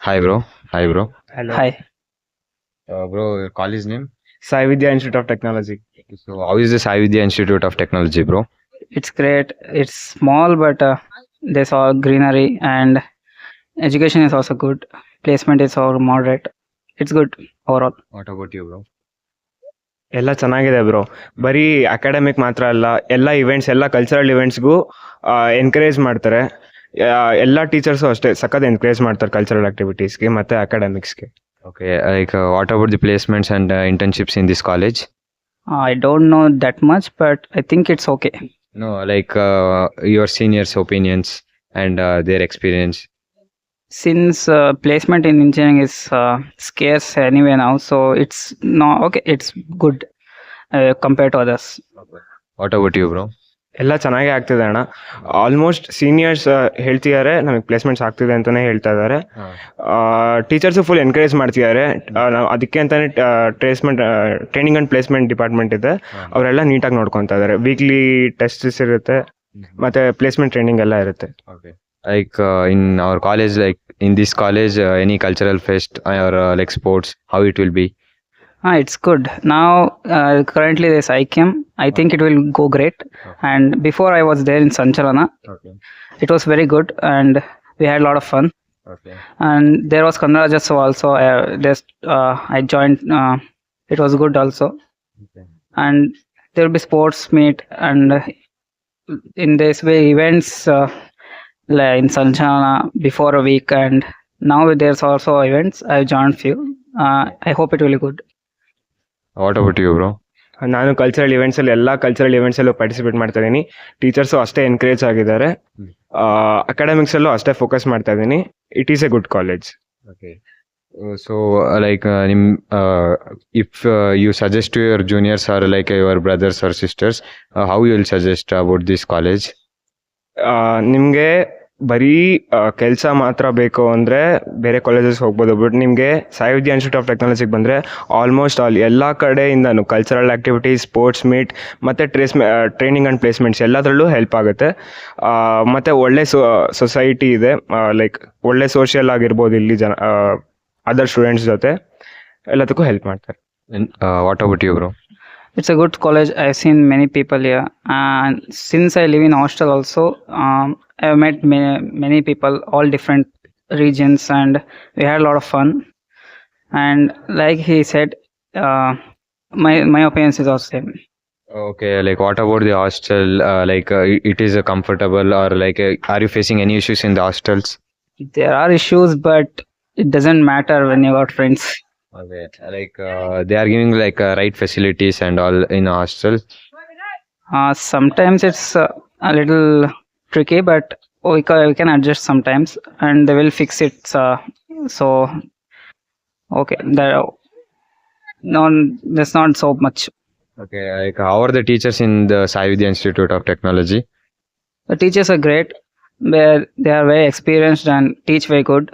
Hi, bro. Hi, bro. Hello. Hi. Bro, your college name? Sai Vidya Institute of Technology. So, how is the Sai Vidya Institute of Technology, bro? It's great. It's small, but there's all greenery and education is also good. Placement is all moderate. It's good overall. What about you, bro? ಎಲ್ಲ ಚೆನ್ನಾಗಿದೆ bro. ಬರೀ academic ಮಾತ್ರ ಅಲ್ಲ, ಎಲ್ಲ events, ಎಲ್ಲ cultural ಇವೆಂಟ್ಸ್ಗೂ encourage ಮಾಡ್ತಾರೆ. ಎಲ್ಲ teachers ಅಷ್ಟೇ ಸಖತ್ ಎನ್ಕರೇಜ್ ಮಾಡ್ತಾರೆ ಕಲ್ಚರಲ್ ಆಕ್ಟಿವಿಟೀಸ್ಗೆ ಮತ್ತು ಅಕಾಡೆಮಿಕ್ಸ್ಗೆ. Okay, what about the placements and internships in this college? I don't know that much, but I think it's okay. No, your seniors' opinions and their experience. Since placement in engineering is scarce anyway now, so it's not okay. It's good compared to others. What about you, bro? ಎಲ್ಲ ಚೆನ್ನಾಗೇ ಆಗ್ತಿದೆ ಅಣ್ಣ. Almost seniors ಹೇಳ್ತಿದ್ದಾರೆ ನಮಗೆ placements ಆಗ್ತಿದೆ ಅಂತಲೇ ಹೇಳ್ತಾ ಇದ್ದಾರೆ. ಟೀಚರ್ಸು ಫುಲ್ ಎನ್ಕರೇಜ್ ಮಾಡ್ತಿದ್ದಾರೆ. ಅದಕ್ಕೆ ಅಂತಲೇ ಟ್ರೈನಿಂಗ್ ಆ್ಯಂಡ್ ಪ್ಲೇಸ್ಮೆಂಟ್ ಡಿಪಾರ್ಟ್ಮೆಂಟ್ ಇದೆ. ಅವರೆಲ್ಲ ನೀಟಾಗಿ ನೋಡ್ಕೊತಾ ಇದ್ದಾರೆ. ವೀಕ್ಲಿ ಟೆಸ್ಟ್ಸ್ ಇರುತ್ತೆ ಮತ್ತು ಪ್ಲೇಸ್ಮೆಂಟ್ ಟ್ರೈನಿಂಗ್ ಎಲ್ಲ ಇರುತ್ತೆ. Okay. In our college, in this college, any cultural fest or sports, how it will be? It's good. Now, currently there's ICAM. I think it will go great. And before I was there in Sanchalana, Okay. it was very good and we had a lot of fun. Okay. And there was Kannada Jatsav also. I joined. It was good also. Okay. And there will be sports meet and in this way events in Sanchalana before a week. And now there's also events. I joined few. I hope it will be good. What about you, bro? ನಾನು cultural ಇವೆಂಟ್ಸಲ್ಲಿ ಎಲ್ಲ cultural ಇವೆಂಟ್ಸಲ್ಲೂ participate ಮಾಡ್ತಾ ಇದ್ದೀನಿ. Teachers ಅಷ್ಟೇ encourage ಆಗಿದ್ದಾರೆ. ಅಕಾಡೆಮಿಕ್ಸಲ್ಲೂ ಅಷ್ಟೇ focus ಮಾಡ್ತಾ ಇದ್ದೀನಿ. It is A good college. Okay. So, if you suggest to your juniors or your brothers or sisters, how you will suggest about this college? ನಿಮಗೆ ಬರೀ ಕೆಲಸ ಮಾತ್ರ ಬೇಕು ಅಂದರೆ ಬೇರೆ ಕಾಲೇಜಸ್ ಹೋಗ್ಬೋದು. ಬಟ್ ನಿಮಗೆ ಸಾಯಿ ವಿದ್ಯಾ ಇನ್ಸ್ಟಿಟ್ಯೂಟ್ ಆಫ್ ಟೆಕ್ನಾಲಜಿಗೆ ಬಂದರೆ ಆಲ್ಮೋಸ್ಟ್ ಎಲ್ಲ ಕಡೆಯಿಂದನೂ ಕಲ್ಚರಲ್ ಆ್ಯಕ್ಟಿವಿಟೀಸ್, ಸ್ಪೋರ್ಟ್ಸ್ ಮೀಟ್ ಮತ್ತು ಟ್ರೈನಿಂಗ್ ಆ್ಯಂಡ್ ಪ್ಲೇಸ್ಮೆಂಟ್ಸ್ ಎಲ್ಲದರಲ್ಲೂ ಹೆಲ್ಪ್ ಆಗುತ್ತೆ. ಮತ್ತು ಒಳ್ಳೆ ಸೊಸೈಟಿ ಇದೆ. ಒಳ್ಳೆ ಸೋಷಿಯಲ್ ಆಗಿರ್ಬೋದು ಇಲ್ಲಿ ಅದರ್ ಸ್ಟೂಡೆಂಟ್ಸ್ ಜೊತೆ ಎಲ್ಲದಕ್ಕೂ ಹೆಲ್ಪ್ ಮಾಡ್ತಾರೆ. And what about you, bro? It's a good college. I've seen many people here, and since I live in hostel also, I've met many people, all different regions, and we had a lot of fun. And like he said, my opinions is also same. Okay, what about the hostel? It is comfortable or are you facing any issues in the hostels? There are issues, but it doesn't matter when you got friends. Okay, they are giving right facilities and all in a hostel. Sometimes it's a little tricky, but we can adjust sometimes, and they will fix it. So okay, there's not so much. Okay, how are the teachers in the Sai Vidya Institute of Technology? The teachers are great. They are very experienced and teach very good.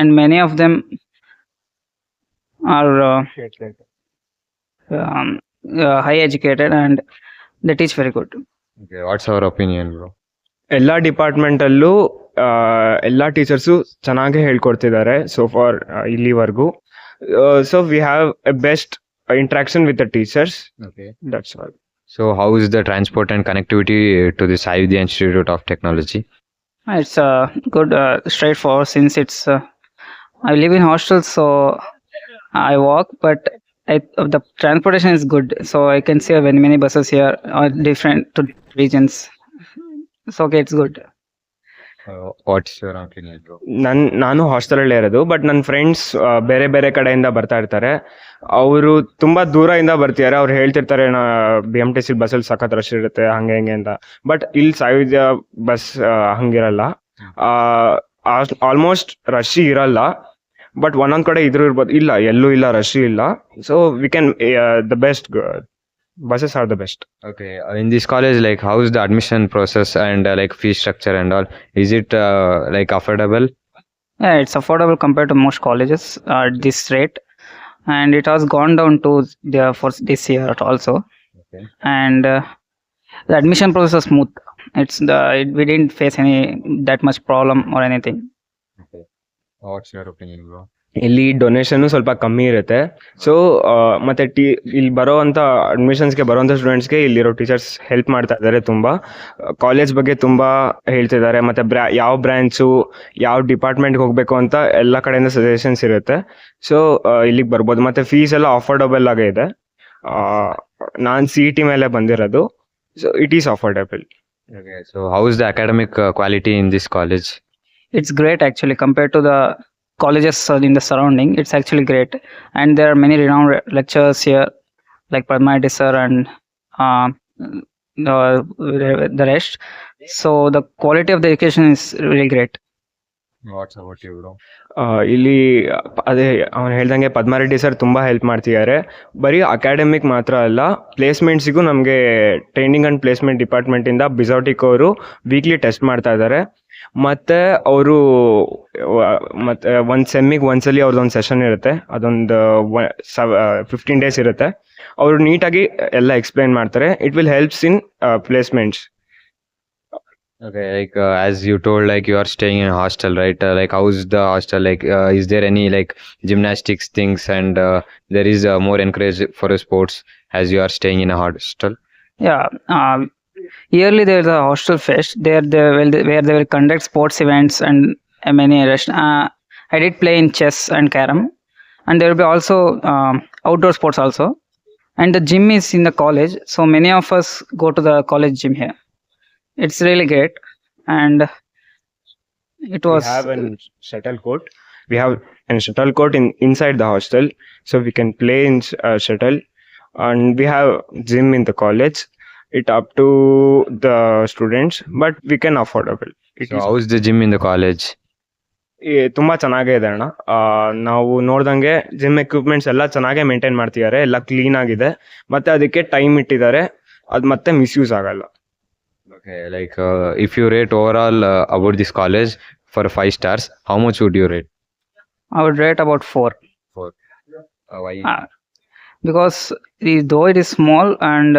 And many of them are high educated and they teach very good. Okay, what's our opinion, bro? ಎಲ್ಲ ಡಿಪಾರ್ಟ್ಮೆಂಟಲ್ಲೂ ಎಲ್ಲ teachers ಚೆನ್ನಾಗೇ ಹೇಳ್ಕೊಡ್ತಿದ್ದಾರೆ so for ಇಲ್ಲಿವರೆಗೂ. So we have A best interaction with the teachers. Okay. That's all. So, how is the transport and connectivity to the Sai Vidya Institute of Technology? It's good, straightforward since it's. I live in hostel, so I walk, but the transportation is good. So I can see many buses here are different to regions. So okay, it's good. What's your opinion, bro? ನಾನು ಹಾಸ್ಟೆಲಲ್ಲೇ ಇರೋದು, but ನನ್ನ friends ಬೇರೆ ಬೇರೆ ಕಡೆಯಿಂದ ಬರ್ತಾ ಇರ್ತಾರೆ. ಅವರು ತುಂಬ ದೂರದಿಂದ ಬರ್ತಿದ್ದಾರೆ. ಅವ್ರು ಹೇಳ್ತಿರ್ತಾರೆ BMTC ಬಸ್ಸಲ್ಲಿ ಸಖತ್ ರಶ್ ಇರುತ್ತೆ ಹಂಗೆ ಹಿಂಗೆ ಅಂತ. ಬಟ್ ಇಲ್ಲಿ ಸಾಯಿ ವಿದ್ಯಾ ಬಸ್ ಹಂಗಿರಲ್ಲ. ಆಲ್ಮೋಸ್ಟ್ ರಶ್ ಇರಲ್ಲ, ಬಟ್ ಒಂದೊಂದು ಕಡೆ ಇದ್ರೂ ಇರ್ಬೋದು. ಇಲ್ಲ, ಎಲ್ಲೂ ಇಲ್ಲ, ರಶ್ ಇಲ್ಲ. So we can the best buses are the best. Okay, in this college, how is the admission process and fee structure and all? Is it affordable? Yeah, it's affordable compared to most colleges at this rate, and it has gone down to for this year also. Okay. And the admission process was smooth. We didn't face any that much problem or anything. What's your opinion, bro? ಇಲ್ಲಿ donation ಸ್ವಲ್ಪ ಕಮ್ಮಿ ಇರುತ್ತೆ. So ಮತ್ತೆ ಇಲ್ಲಿ ಬರೋವಂಥ ಅಡ್ಮಿಷನ್ಸ್ಗೆ ಬರೋವಂಥ ಸ್ಟೂಡೆಂಟ್ಸ್ಗೆ ಇಲ್ಲಿರೋ teachers help ಮಾಡ್ತಾ ಇದ್ದಾರೆ. ತುಂಬ ಕಾಲೇಜ್ ಬಗ್ಗೆ ತುಂಬ ಹೇಳ್ತಿದ್ದಾರೆ. ಮತ್ತು ಯಾವ ಬ್ರ್ಯಾಂಚು ಯಾವ ಡಿಪಾರ್ಟ್ಮೆಂಟ್ಗೆ ಹೋಗಬೇಕು ಅಂತ ಎಲ್ಲ ಕಡೆಯಿಂದ ಸಜೆಷನ್ಸ್ ಇರುತ್ತೆ. ಸೊ ಇಲ್ಲಿಗೆ ಬರ್ಬೋದು. ಮತ್ತು ಫೀಸ್ ಎಲ್ಲ ಅಫೋರ್ಡಬಲ್ ಆಗೇ ಇದೆ. ನಾನು CET ಮೇಲೆ ಬಂದಿರೋದು. So it is affordable. Okay, so how is the academic quality in this college? It's great actually compared to the colleges in the surrounding. It's actually great, and there are many renowned lecturers here, like Padmareddy sir and uh, the rest. So the quality of the education is really great. What's about you, bro? ಇಲ್ಲಿ ಅದೇ ಅವ್ನು ಹೇಳ್ದಂಗೆ ಪದ್ಮಾರೆಡ್ಡಿ sir ತುಂಬ help ಮಾಡ್ತಿದ್ದಾರೆ. ಬರೀ academic ಮಾತ್ರ ಅಲ್ಲ, ಪ್ಲೇಸ್ಮೆಂಟ್ಸಿಗೂ ನಮಗೆ ಟ್ರೈನಿಂಗ್ ಆ್ಯಂಡ್ ಪ್ಲೇಸ್ಮೆಂಟ್ ಡಿಪಾರ್ಟ್ಮೆಂಟಿಂದ ಬಿಸೌಟಿಕ್ ಅವರು ವೀಕ್ಲಿ ಟೆಸ್ಟ್ ಮಾಡ್ತಾ ಇದ್ದಾರೆ. ಮತ್ತು ಅವರು ಮತ್ತು ಒಂದು ಸೆಮ್ಮಿಗೆ ಒಂದ್ಸಲಿ ಅವ್ರದ್ದೊಂದು ಸೆಷನ್ ಇರುತ್ತೆ. ಅದೊಂದು 15 days ಇರುತ್ತೆ. ಅವರು ನೀಟಾಗಿ ಎಲ್ಲ ಎಕ್ಸ್ಪ್ಲೈನ್ ಮಾಡ್ತಾರೆ. It will helps in placements. Okay, like as you told, like you are staying in a hostel, right? Like how's the hostel? Like is there any like gymnastics things, and there is more encourage for sports as you are staying in a hostel? Yeah, yearly there is a hostel fest. Where they will conduct sports events and many rest. I did play in chess and carom, and there will be also outdoor sports also. And the gym is in the college, so many of us go to the college gym here. It's really great, and it was. We have a shuttle court. We have a shuttle court inside the hostel, so we can play in shuttle, and we have gym in the college. It up to the students, but we can affordable. So how is the gym in the college? ತುಂಬ ಚೆನ್ನಾಗೇ ಇದೆ ಅಣ್ಣ. ನಾವು ನೋಡ್ದಂಗೆ gym equipments ಎಲ್ಲ ಚೆನ್ನಾಗೇ maintain ಮಾಡ್ತಿದ್ದಾರೆ. ಎಲ್ಲ ಕ್ಲೀನ್ ಆಗಿದೆ, ಮತ್ತೆ ಅದಕ್ಕೆ ಟೈಮ್ ಇಟ್ಟಿದ್ದಾರೆ. ಅದು ಮತ್ತೆ ಮಿಸ್ಯೂಸ್ ಆಗಲ್ಲ. Okay, like if you rate overall about this college for 5 stars, how much would you rate? I would rate about 4. 4. Why? Because though it is small, and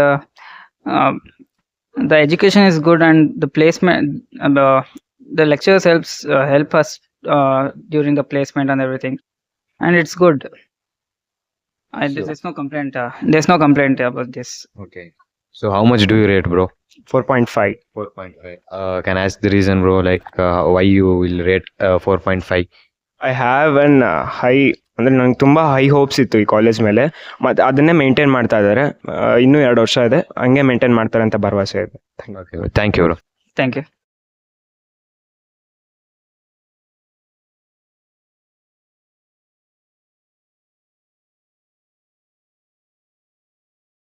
the education is good, and the placement, the lecturers help us during the placement and everything, and it's good. There's no complaint. There's no complaint about this. Okay. So how much do you rate, bro? 4.5. 4.5. Can I ask the reason, bro? Like why you will rate 4.5? I have an high, ಅಂದರೆ ನಂಗೆ ತುಂಬ high hopes ಇತ್ತು ಈ college ಮೇಲೆ. ಮತ್ತು ಅದನ್ನೇ maintain ಮಾಡ್ತಾ ಇದ್ದಾರೆ. ಇನ್ನೂ 2 ವರ್ಷ ಇದೆ, ಹಂಗೆ ಮೇಂಟೈನ್ ಮಾಡ್ತಾರೆ ಅಂತ ಭರವಸೆ ಇದೆ. Okay, thank you, bro. Thank you.